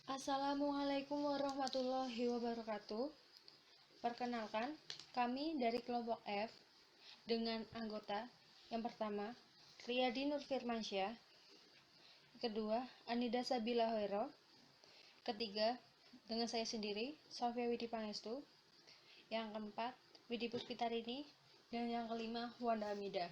Assalamualaikum warahmatullahi wabarakatuh. Perkenalkan, kami dari kelompok F dengan anggota yang pertama, Riyadi Nur Firmansyah, kedua, Anida Sabila Hoero, ketiga, dengan saya sendiri, Sofia Widi Pangestu, yang keempat, Widi Puspitarini, dan yang kelima, Wanda Hamida.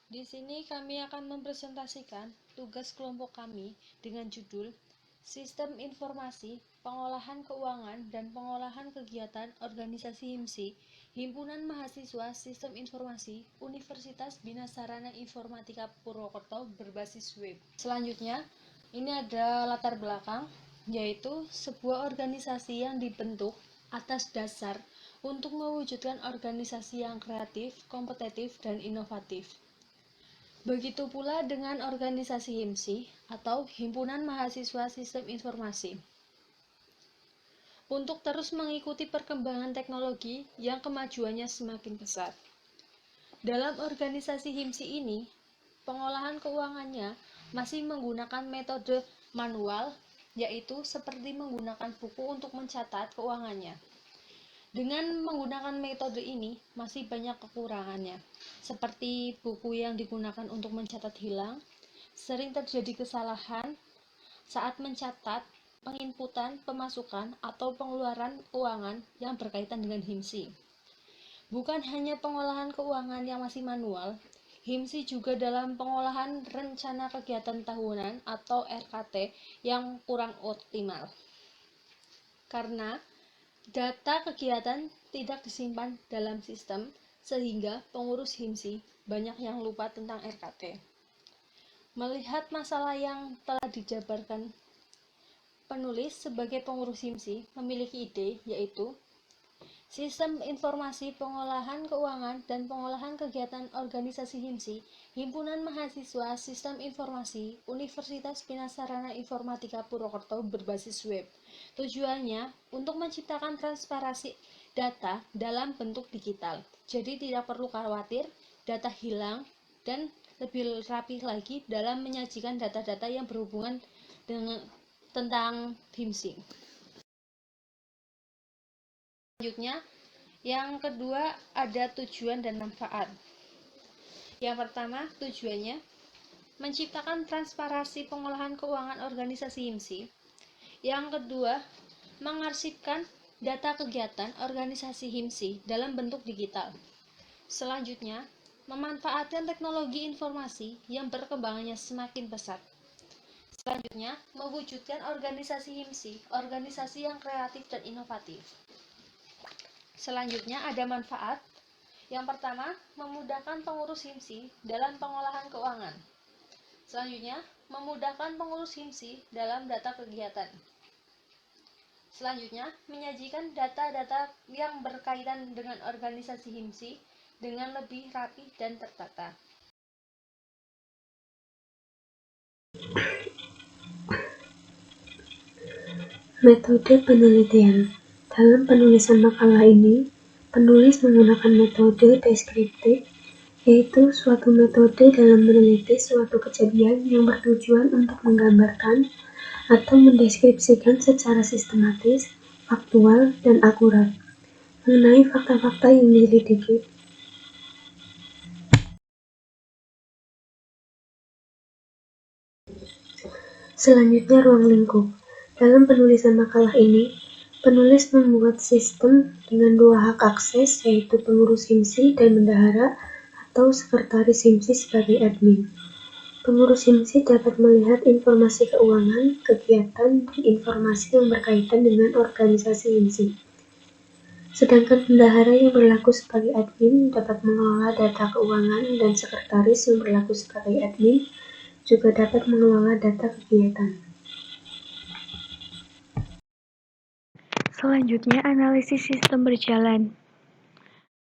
Di sini kami akan mempresentasikan tugas kelompok kami dengan judul Sistem Informasi, Pengolahan Keuangan dan Pengolahan Kegiatan Organisasi HIMSI, Himpunan Mahasiswa Sistem Informasi, Universitas Bina Sarana Informatika Purwokerto berbasis web. Selanjutnya, ini ada latar belakang, yaitu sebuah organisasi yang dibentuk atas dasar untuk mewujudkan organisasi yang kreatif, kompetitif, dan inovatif. Begitu pula dengan organisasi HIMSI atau Himpunan Mahasiswa Sistem Informasi. Untuk terus mengikuti perkembangan teknologi yang kemajuannya semakin pesat. Dalam organisasi HIMSI ini, pengolahan keuangannya masih menggunakan metode manual, yaitu seperti menggunakan buku untuk mencatat keuangannya. Dengan menggunakan metode ini, masih banyak kekurangannya, seperti buku yang digunakan untuk mencatat hilang, sering terjadi kesalahan saat mencatat penginputan, pemasukan, atau pengeluaran keuangan yang berkaitan dengan HIMSI. Bukan hanya pengolahan keuangan yang masih manual, HIMSI juga dalam pengolahan rencana kegiatan tahunan atau RKT yang kurang optimal. Karena data kegiatan tidak disimpan dalam sistem, sehingga pengurus HIMSI banyak yang lupa tentang RKT. Melihat masalah yang telah dijabarkan penulis sebagai pengurus HIMSI memiliki ide, yaitu Sistem Informasi Pengolahan Keuangan dan Pengolahan Kegiatan Organisasi HIMSI, Himpunan Mahasiswa Sistem Informasi, Universitas Bina Sarana Informatika Purwokerto berbasis web. Tujuannya untuk menciptakan transparansi data dalam bentuk digital. Jadi tidak perlu khawatir data hilang dan lebih rapi lagi dalam menyajikan data-data yang berhubungan dengan tentang HIMSI. Selanjutnya, yang kedua ada tujuan dan manfaat. Yang pertama, tujuannya menciptakan transparansi pengolahan keuangan organisasi HIMSI. Yang kedua, mengarsipkan data kegiatan organisasi HIMSI dalam bentuk digital. Selanjutnya, memanfaatkan teknologi informasi yang perkembangannya semakin pesat. Selanjutnya, mewujudkan organisasi HIMSI, organisasi yang kreatif dan inovatif. Selanjutnya ada manfaat. Yang pertama, memudahkan pengurus HIMSI dalam pengolahan keuangan. Selanjutnya, memudahkan pengurus HIMSI dalam data kegiatan. Selanjutnya, menyajikan data-data yang berkaitan dengan organisasi HIMSI dengan lebih rapi dan tertata. Metode penelitian. Dalam penulisan makalah ini, penulis menggunakan metode deskriptif, yaitu suatu metode dalam meneliti suatu kejadian yang bertujuan untuk menggambarkan atau mendeskripsikan secara sistematis, faktual, dan akurat mengenai fakta-fakta yang diselidiki. Selanjutnya, ruang lingkup. Dalam penulisan makalah ini, penulis membuat sistem dengan dua hak akses, yaitu pengurus HIMSI dan bendahara atau sekretaris HIMSI sebagai admin. Pengurus HIMSI dapat melihat informasi keuangan, kegiatan, dan informasi yang berkaitan dengan organisasi HIMSI. Sedangkan bendahara yang berlaku sebagai admin dapat mengelola data keuangan dan sekretaris yang berlaku sebagai admin juga dapat mengelola data kegiatan. Selanjutnya, analisis sistem berjalan.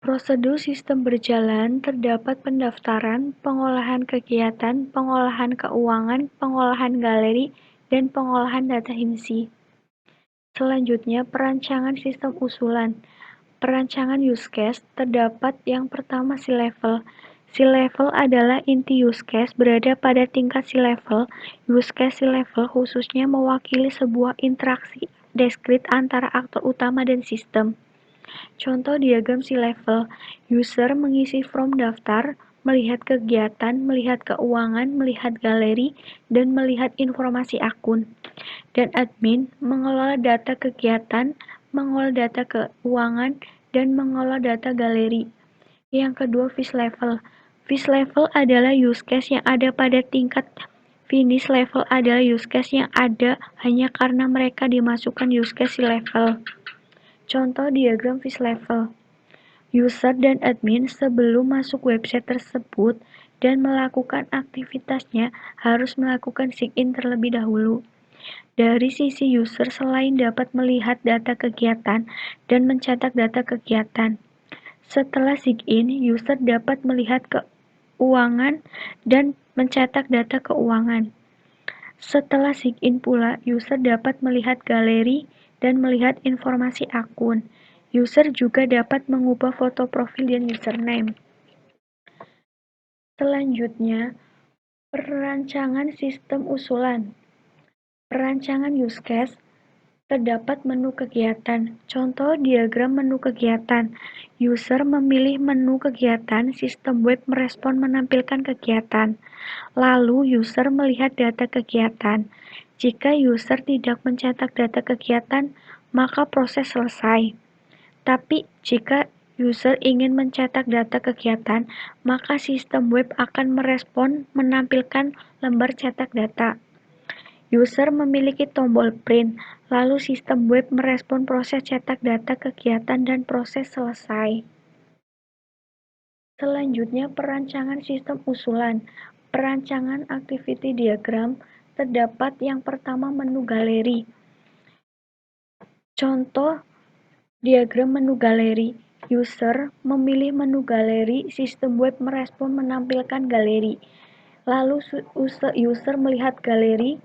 Prosedur sistem berjalan terdapat pendaftaran, pengolahan kegiatan, pengolahan keuangan, pengolahan galeri, dan pengolahan data HIMSI. Selanjutnya, perancangan sistem usulan. Perancangan use case terdapat yang pertama C-level. C-level adalah inti use case berada pada tingkat C-level. Use case C-level khususnya mewakili sebuah interaksi diskrit antara aktor utama dan sistem. Contoh diagram C-level, user mengisi form daftar, melihat kegiatan, melihat keuangan, melihat galeri, dan melihat informasi akun. Dan admin mengelola data kegiatan, mengelola data keuangan, dan mengelola data galeri. Yang kedua, fish level. Fish level adalah use case yang ada pada tingkat finish level adalah use case yang ada hanya karena mereka dimasukkan use case level. Contoh diagram fish level. User dan admin sebelum masuk website tersebut dan melakukan aktivitasnya harus melakukan sign-in terlebih dahulu. Dari sisi user selain dapat melihat data kegiatan dan mencetak data kegiatan, setelah sign-in, user dapat melihat keuangan dan mencetak data keuangan. Setelah sign-in pula, user dapat melihat galeri dan melihat informasi akun. User juga dapat mengubah foto profil dan username. Selanjutnya, perancangan sistem usulan. Perancangan use case. Terdapat menu kegiatan. Contoh diagram menu kegiatan. User memilih menu kegiatan, sistem web merespon menampilkan kegiatan. Lalu user melihat data kegiatan. Jika user tidak mencetak data kegiatan, maka proses selesai. Tapi jika user ingin mencetak data kegiatan, maka sistem web akan merespon menampilkan lembar cetak data. User memiliki tombol print, lalu sistem web merespon proses cetak data kegiatan dan proses selesai. Selanjutnya, perancangan sistem usulan. Perancangan activity diagram terdapat yang pertama menu galeri. Contoh diagram menu galeri. User memilih menu galeri, sistem web merespon menampilkan galeri. Lalu user melihat galeri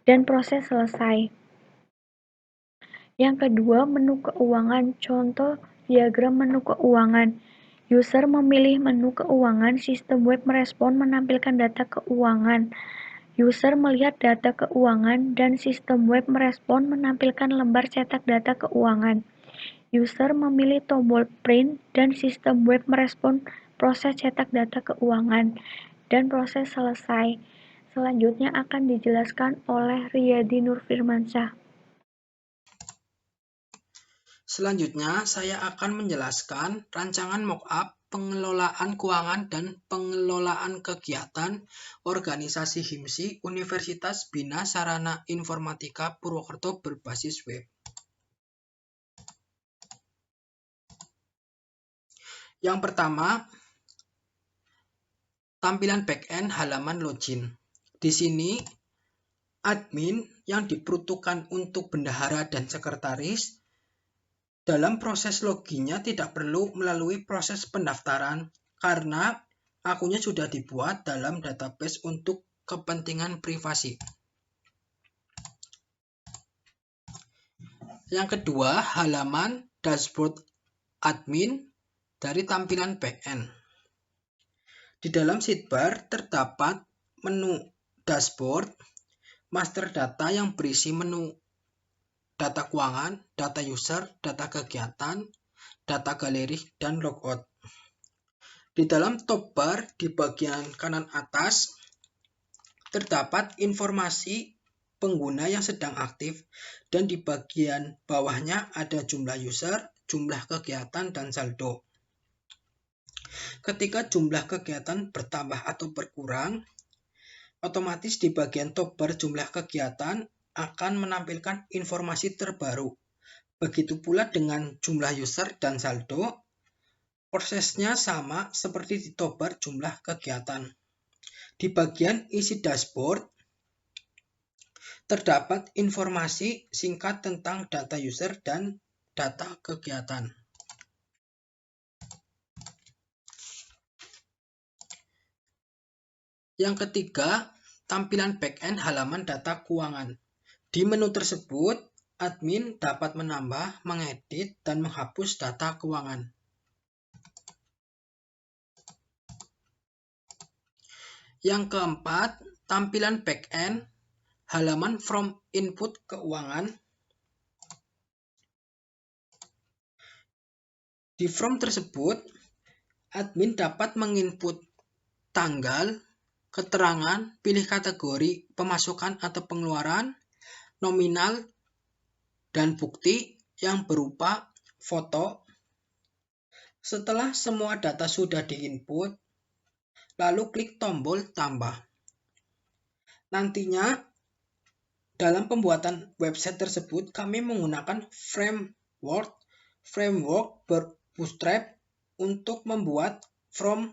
dan proses selesai. Yang kedua, menu keuangan. Contoh diagram menu keuangan. User memilih menu keuangan, sistem web merespon menampilkan data keuangan. User melihat data keuangan dan sistem web merespon menampilkan lembar cetak data keuangan. User memilih tombol print dan sistem web merespon proses cetak data keuangan dan proses selesai. Selanjutnya akan dijelaskan oleh Riyadi Nurfirmansyah. Selanjutnya, saya akan menjelaskan rancangan mockup pengelolaan keuangan dan pengelolaan kegiatan organisasi HIMSI Universitas Bina Sarana Informatika Purwokerto berbasis web. Yang pertama, tampilan backend halaman login. Di sini, admin yang diperuntukkan untuk bendahara dan sekretaris dalam proses loginnya tidak perlu melalui proses pendaftaran karena akunnya sudah dibuat dalam database untuk kepentingan privasi. Yang kedua, halaman dashboard admin dari tampilan backend. Di dalam sidebar terdapat menu dashboard, master data yang berisi menu data keuangan, data user, data kegiatan, data galeri, dan logout. Di dalam top bar di bagian kanan atas terdapat informasi pengguna yang sedang aktif dan di bagian bawahnya ada jumlah user, jumlah kegiatan, dan saldo. Ketika jumlah kegiatan bertambah atau berkurang, otomatis di bagian top bar jumlah kegiatan akan menampilkan informasi terbaru. Begitu pula dengan jumlah user dan saldo, prosesnya sama seperti di top bar jumlah kegiatan. Di bagian isi dashboard, terdapat informasi singkat tentang data user dan data kegiatan. Yang ketiga, tampilan backend halaman data keuangan. Di menu tersebut, admin dapat menambah, mengedit, dan menghapus data keuangan. Yang keempat, tampilan backend halaman from input keuangan. Di from tersebut, admin dapat menginput tanggal, keterangan, pilih kategori pemasukan atau pengeluaran, nominal, dan bukti yang berupa foto. Setelah semua data sudah diinput, lalu klik tombol tambah. Nantinya, dalam pembuatan website tersebut, kami menggunakan framework Bootstrap untuk membuat from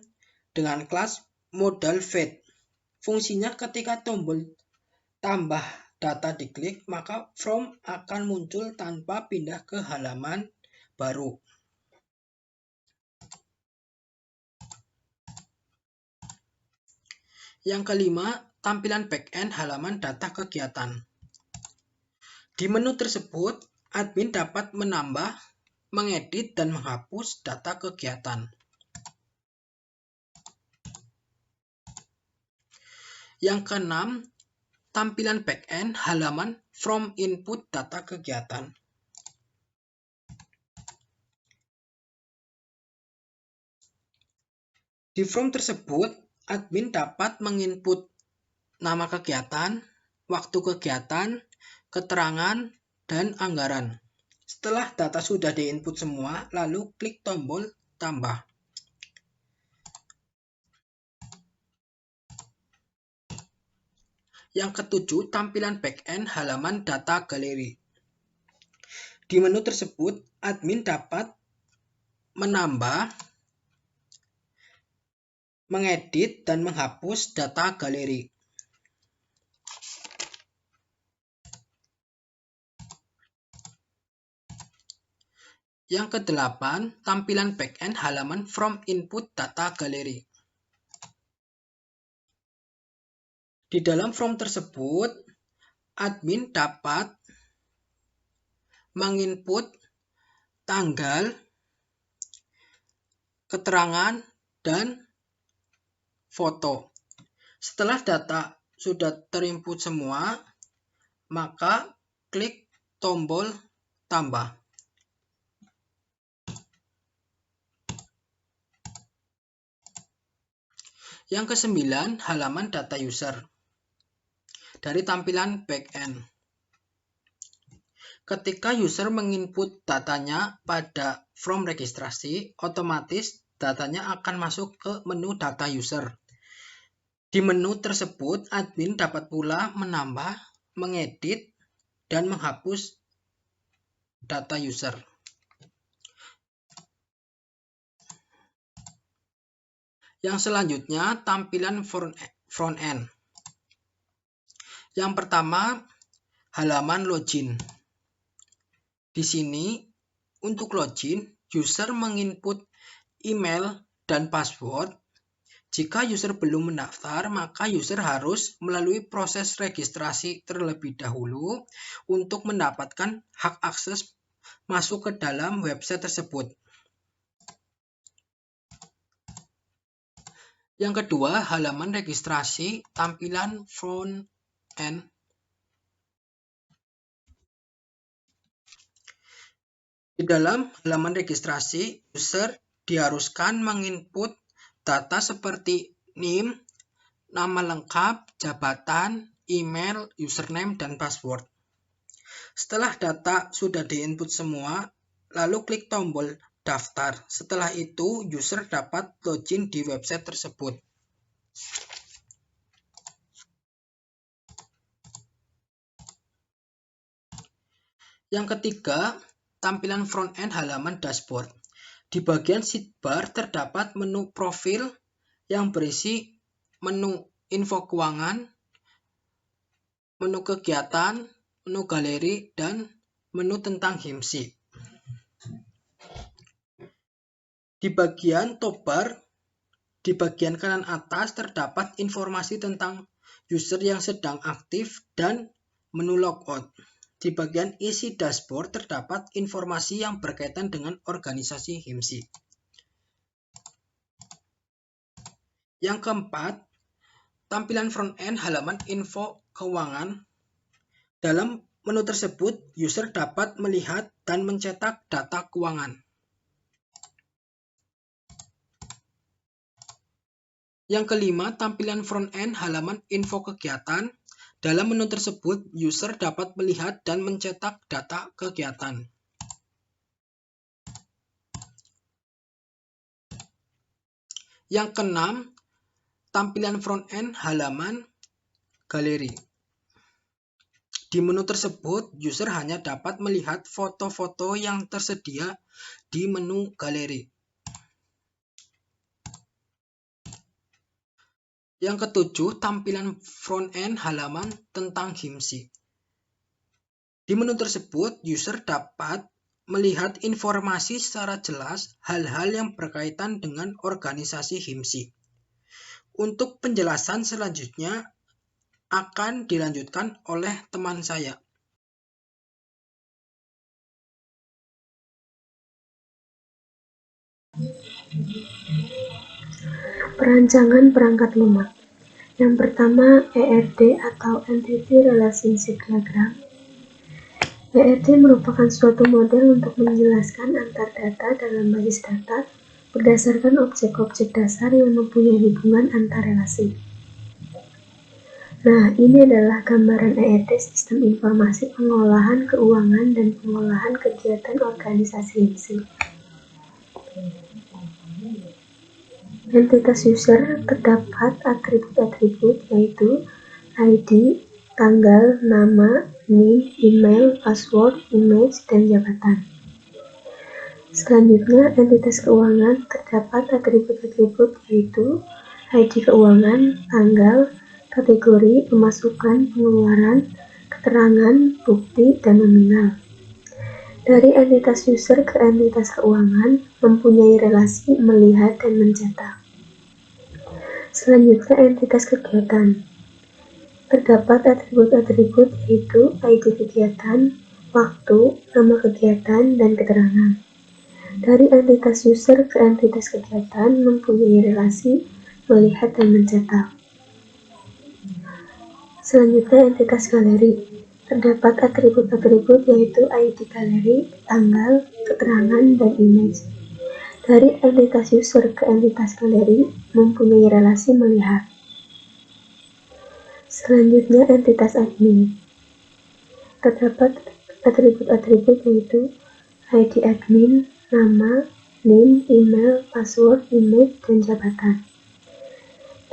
dengan kelas modal fetch. Fungsinya ketika tombol tambah data diklik, maka from akan muncul tanpa pindah ke halaman baru. Yang kelima, tampilan backend halaman data kegiatan. Di menu tersebut, admin dapat menambah, mengedit, dan menghapus data kegiatan. Yang keenam, tampilan backend halaman from input data kegiatan. Di from tersebut, admin dapat menginput nama kegiatan, waktu kegiatan, keterangan, dan anggaran. Setelah data sudah diinput semua, lalu klik tombol tambah. Yang ketujuh, tampilan backend halaman data galeri. Di menu tersebut, admin dapat menambah, mengedit, dan menghapus data galeri. Yang kedelapan, tampilan backend halaman from input data galeri. Di dalam from tersebut, admin dapat menginput tanggal, keterangan, dan foto. Setelah data sudah terinput semua, maka klik tombol tambah. Yang kesembilan, halaman data user. Dari tampilan backend. Ketika user menginput datanya pada from registrasi, otomatis datanya akan masuk ke menu data user. Di menu tersebut, admin dapat pula menambah, mengedit, dan menghapus data user. Yang selanjutnya, tampilan front end. Yang pertama, halaman login. Di sini, untuk login, user menginput email dan password. Jika user belum mendaftar, maka user harus melalui proses registrasi terlebih dahulu untuk mendapatkan hak akses masuk ke dalam website tersebut. Yang kedua, halaman registrasi, tampilan front end. Di dalam halaman registrasi, user diharuskan menginput data seperti NIM, nama lengkap, jabatan, email, username, dan password. Setelah data sudah diinput semua, lalu klik tombol daftar. Setelah itu, user dapat login di website tersebut. Yang ketiga, tampilan front-end halaman dashboard. Di bagian sidebar terdapat menu profil yang berisi menu info keuangan, menu kegiatan, menu galeri, dan menu tentang HIMSI. Di bagian top bar, di bagian kanan atas terdapat informasi tentang user yang sedang aktif dan menu logout. Di bagian isi dashboard terdapat informasi yang berkaitan dengan organisasi HIMSI. Yang keempat, tampilan front-end halaman info keuangan. Dalam menu tersebut, user dapat melihat dan mencetak data keuangan. Yang kelima, tampilan front-end halaman info kegiatan. Dalam menu tersebut, user dapat melihat dan mencetak data kegiatan. Yang keenam, tampilan front-end halaman galeri. Di menu tersebut, user hanya dapat melihat foto-foto yang tersedia di menu galeri. Yang ketujuh, tampilan front-end halaman tentang HIMSI. Di menu tersebut, user dapat melihat informasi secara jelas hal-hal yang berkaitan dengan organisasi HIMSI. Untuk penjelasan selanjutnya akan dilanjutkan oleh teman saya. Perancangan perangkat lunak. Yang pertama, ERD atau Entity Relationship Diagram. ERD merupakan suatu model untuk menjelaskan antar data dalam basis data berdasarkan objek-objek dasar yang mempunyai hubungan antar relasi. Nah, ini adalah gambaran ERD, Sistem Informasi Pengolahan Keuangan dan Pengolahan Kegiatan Organisasi HIMSI. Entitas user terdapat atribut-atribut yaitu ID, tanggal, nama, NIM, email, password, image, dan jabatan. Selanjutnya, entitas keuangan terdapat atribut-atribut yaitu ID keuangan, tanggal, kategori, pemasukan, pengeluaran, keterangan, bukti, dan nominal. Dari entitas user ke entitas keuangan mempunyai relasi melihat dan mencetak. Selanjutnya, entitas kegiatan. Terdapat atribut-atribut yaitu ID kegiatan, waktu, nama kegiatan, dan keterangan. Dari entitas user ke entitas kegiatan mempunyai relasi melihat dan mencetak. Selanjutnya, entitas galeri. Terdapat atribut-atribut yaitu ID galeri, tanggal, keterangan, dan image. Dari entitas user ke entitas galeri mempunyai relasi melihat. Selanjutnya, entitas admin. Terdapat atribut-atribut yaitu ID admin, nama, NIM, email, password, image, dan jabatan.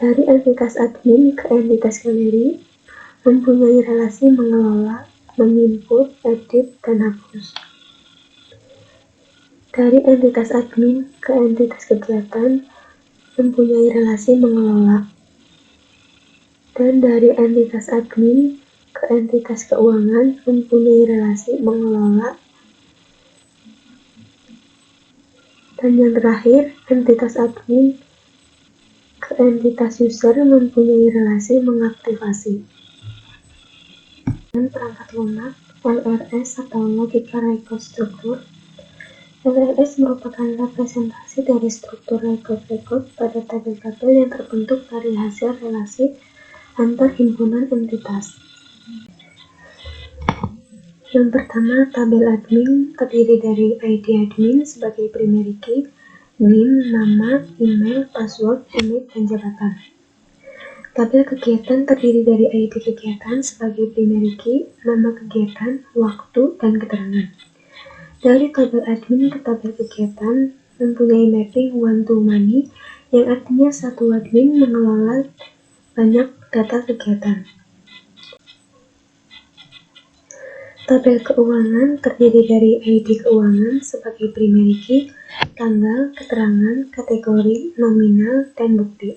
Dari entitas admin ke entitas galeri mempunyai relasi mengelola, menginput, edit, dan hapus. Dari entitas admin ke entitas kegiatan mempunyai relasi mengelola. Dan dari entitas admin ke entitas keuangan mempunyai relasi mengelola. Dan yang terakhir, entitas admin ke entitas user mempunyai relasi mengaktifasi. Dan perangkat lunak, LRS atau Logical Record Structure. LRS merupakan representasi dari struktur record-record pada tabel-tabel yang terbentuk dari hasil relasi antar himpunan entitas. Yang pertama, tabel admin terdiri dari ID admin sebagai primary key, NIM, nama, email, password, image, dan jabatan. Tabel kegiatan terdiri dari ID kegiatan sebagai primary key, nama kegiatan, waktu, dan keterangan. Dari tabel admin ke tabel kegiatan mempunyai mapping one-to-many yang artinya satu admin mengelola banyak data kegiatan. Tabel keuangan terdiri dari ID keuangan sebagai primary key, tanggal, keterangan, kategori, nominal, dan bukti.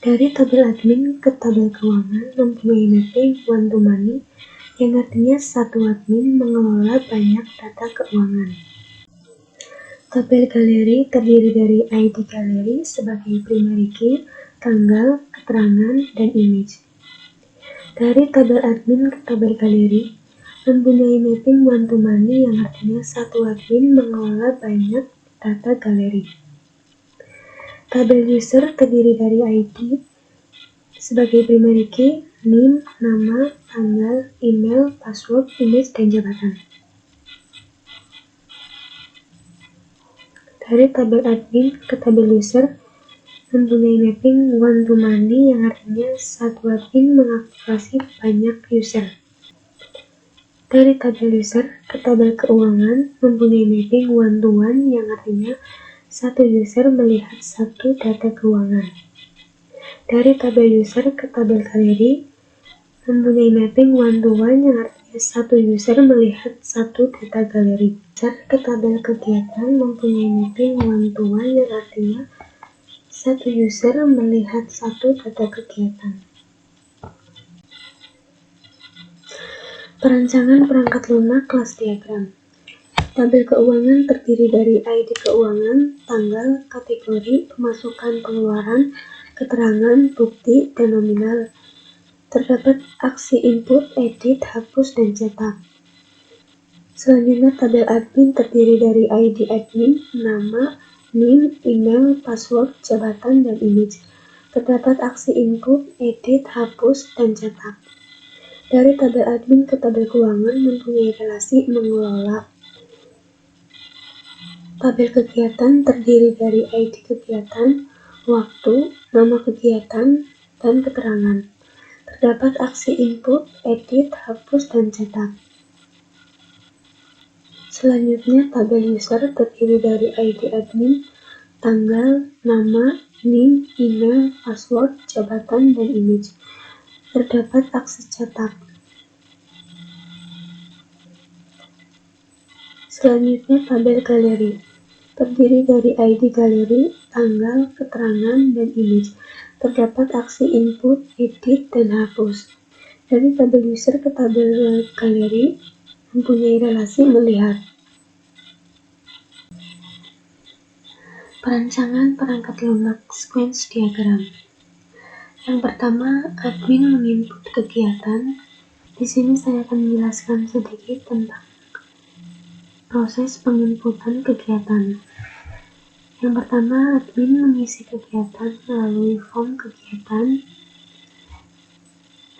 Dari tabel admin ke tabel keuangan mempunyai mapping one-to-many yang artinya satu admin mengelola banyak data keuangan. Tabel galeri terdiri dari ID galeri sebagai primary key, tanggal, keterangan, dan image. Dari tabel admin ke tabel galeri mempunyai mapping one-to-many yang artinya satu admin mengelola banyak data galeri. Tabel user terdiri dari ID sebagai primary key, NIM, nama, tanggal, email, password, image, dan jabatan. Dari tabel admin ke tabel user, mempunyai mapping one-to-many yang artinya satu admin mengaktifasi banyak user. Dari tabel user ke tabel keuangan, mempunyai mapping one-to-one yang artinya satu user melihat satu data keuangan. Dari tabel user ke tabel galeri, mempunyai mapping one-to-one yang artinya satu user melihat satu data galeri. User ke tabel kegiatan mempunyai mapping one-to-one yang artinya satu user melihat satu data kegiatan. Perancangan perangkat lunak kelas diagram. Tabel keuangan terdiri dari ID keuangan, tanggal, kategori, pemasukan pengeluaran, keterangan, bukti, dan nominal. Terdapat aksi input, edit, hapus, dan cetak. Selanjutnya tabel admin terdiri dari ID admin, nama, NIM, email, password, jabatan, dan image. Terdapat aksi input, edit, hapus, dan cetak. Dari tabel admin ke tabel keuangan mempunyai relasi mengelola. Tabel kegiatan terdiri dari ID kegiatan, waktu, nama kegiatan, dan keterangan. Terdapat aksi input, edit, hapus, dan cetak. Selanjutnya, tabel user terdiri dari ID admin, tanggal, nama, NIM, email, password, jabatan, dan image. Terdapat aksi cetak. Selanjutnya, tabel galeri. Terdiri dari ID galeri, tanggal, keterangan, dan image. Terdapat aksi input, edit, dan hapus. Dari tabel user ke tabel galeri, mempunyai relasi melihat. Perancangan perangkat lunak sequence diagram. Yang pertama, admin menginput kegiatan. Di sini saya akan menjelaskan sedikit tentang proses penginputan kegiatan. Yang pertama, admin mengisi kegiatan melalui form kegiatan.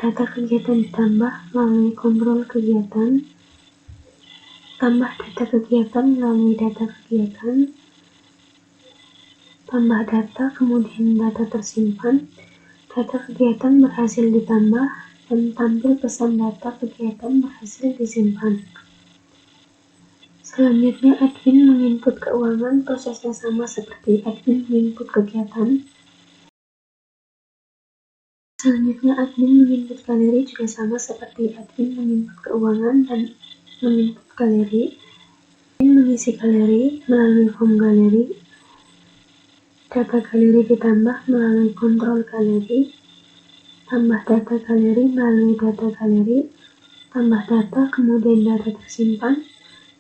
Data kegiatan ditambah melalui kontrol kegiatan. Tambah data kegiatan melalui data kegiatan. Tambah data, kemudian data tersimpan. Data kegiatan berhasil ditambah dan tampil pesan data kegiatan berhasil disimpan. Selanjutnya, admin menginput keuangan. Prosesnya sama seperti admin menginput kegiatan. Selanjutnya, admin menginput galeri juga sama seperti admin menginput keuangan dan menginput galeri. Admin mengisi galeri melalui form galeri. Data galeri ditambah melalui kontrol galeri. Tambah data galeri melalui data galeri. Tambah data, kemudian data tersimpan.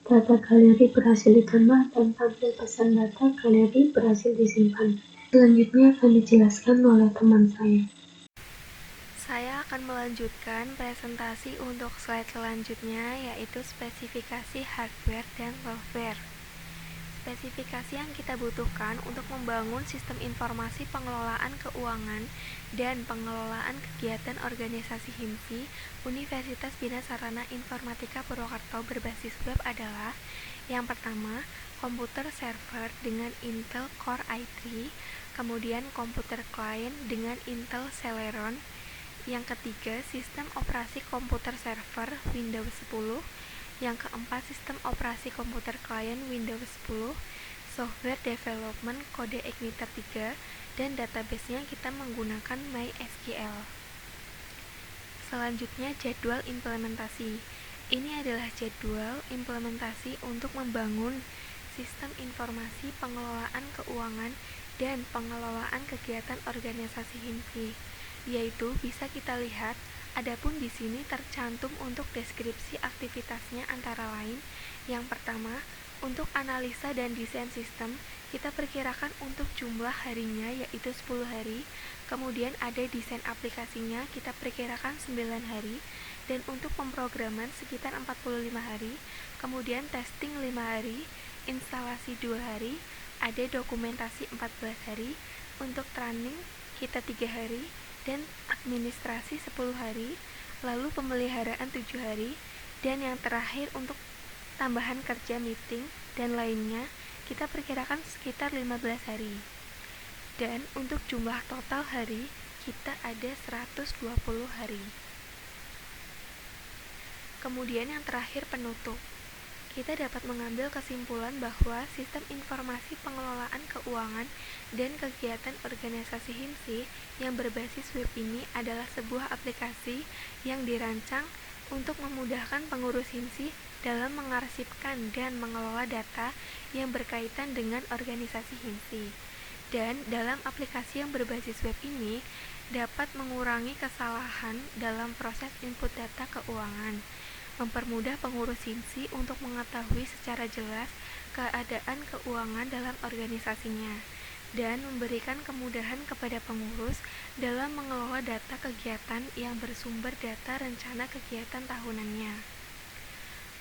Data galeri berhasil ditambah dan tampil pesan data galeri berhasil disimpan. Selanjutnya akan dijelaskan oleh teman saya. Saya akan melanjutkan presentasi untuk slide selanjutnya, yaitu spesifikasi hardware dan software. Spesifikasi yang kita butuhkan untuk membangun sistem informasi pengelolaan keuangan dan pengelolaan kegiatan organisasi HIMSI Universitas Bina Sarana Informatika Purwokerto berbasis web adalah: yang pertama, komputer server dengan Intel Core i3, kemudian komputer klien dengan Intel Celeron. Yang ketiga, sistem operasi komputer server Windows 10. Yang keempat, sistem operasi komputer klien Windows 10, software development kode Igniter 3, dan database-nya kita menggunakan MySQL. Selanjutnya, jadwal implementasi. Ini adalah jadwal implementasi untuk membangun sistem informasi pengelolaan keuangan dan pengelolaan kegiatan organisasi HIMSI, yaitu bisa kita lihat. Adapun di sini tercantum untuk deskripsi aktivitasnya antara lain. Yang pertama, untuk analisa dan desain sistem, kita perkirakan untuk jumlah harinya yaitu 10 hari. Kemudian ada desain aplikasinya, kita perkirakan 9 hari. Dan untuk pemrograman sekitar 45 hari. Kemudian testing 5 hari, instalasi 2 hari, ada dokumentasi 14 hari. Untuk training kita 3 hari. dan administrasi 10 hari, lalu pemeliharaan 7 hari, dan yang terakhir untuk tambahan kerja meeting dan lainnya kita perkirakan sekitar 15 hari. Dan untuk jumlah total hari kita ada 120 hari. Kemudian yang terakhir penutup. Kita dapat mengambil kesimpulan bahwa sistem informasi pengelolaan keuangan dan kegiatan organisasi HIMSI yang berbasis web ini adalah sebuah aplikasi yang dirancang untuk memudahkan pengurus HIMSI dalam mengarsipkan dan mengelola data yang berkaitan dengan organisasi HIMSI. Dan dalam aplikasi yang berbasis web ini dapat mengurangi kesalahan dalam proses input data keuangan, mempermudah pengurus HIMSI untuk mengetahui secara jelas keadaan keuangan dalam organisasinya, dan memberikan kemudahan kepada pengurus dalam mengelola data kegiatan yang bersumber data rencana kegiatan tahunannya.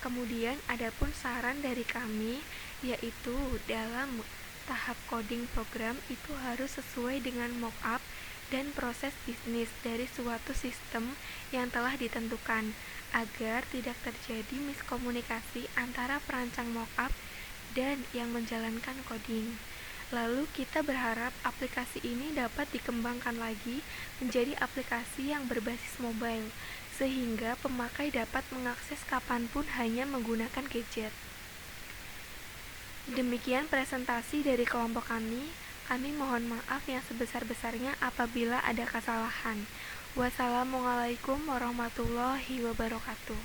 Kemudian adapun saran dari kami, yaitu dalam tahap coding program itu harus sesuai dengan mockup dan proses bisnis dari suatu sistem yang telah ditentukan, agar tidak terjadi miskomunikasi antara perancang mockup dan yang menjalankan coding. Lalu kita berharap aplikasi ini dapat dikembangkan lagi menjadi aplikasi yang berbasis mobile, sehingga pemakai dapat mengakses kapanpun hanya menggunakan gadget. Demikian presentasi dari kelompok kami. Kami mohon maaf yang sebesar-besarnya apabila ada kesalahan. Wassalamualaikum warahmatullahi wabarakatuh.